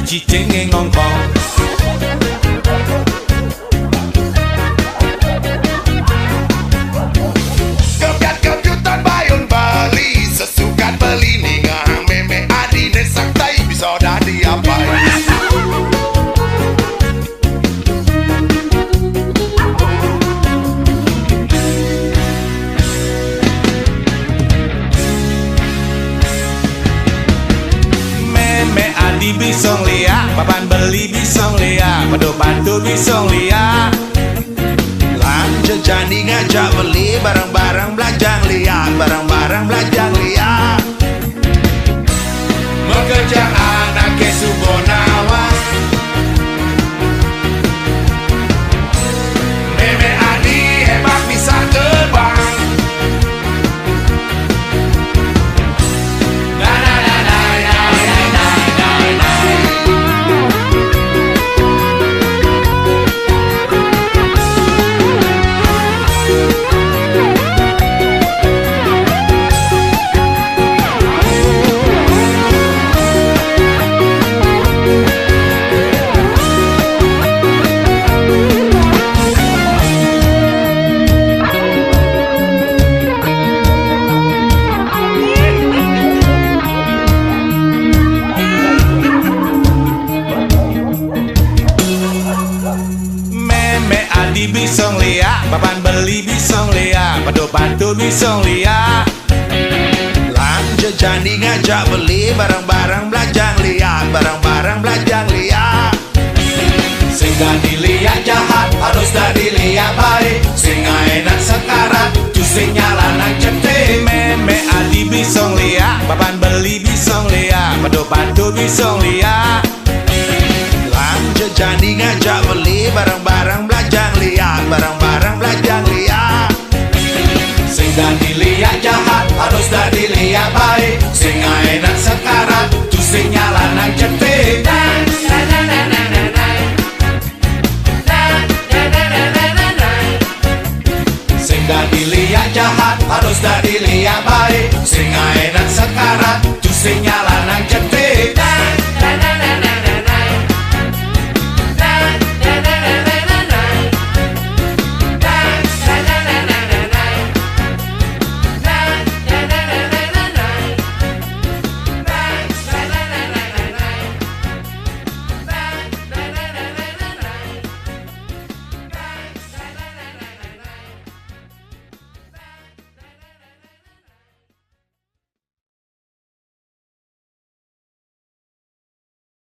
cicing ngongkong. Kebyat-kebyutan bayun Bali, sesukat beli ningah meme adi nesak tai bisa dadi apa. Meme adi bisong lia, papan beli bisong lia, padu-padu bisong lia. Jani ngajak beli barang-barang belajang liat, barang-barang belajang liat. Mengejar anak ke Subonawa, Meme Adi hebat bisa terbang. bisong lia, papan beli bisong lia, padu-padu bisong lia. Lanja Jani ngajak beli barang-barang belajang liat, barang-barang belajang liat. Sehingga dilihat jahat harus dah dilihat baik, sehingga enak sekarat justru nyalanak cetek. Meme adi bisong lia, papan beli bisong lia, padu-padu bisong lia. Lanja Jani ngajak beli barang-barang belajang liat, barang-barang belajang liat. Sehingga dilihat jahat harus dah dilihat baik, sehingga enak sekarat justru nyalanak cetek. Sehingga dilihat jahat harus dah dilihat baik, sehingga enak sekarat justru nyalanak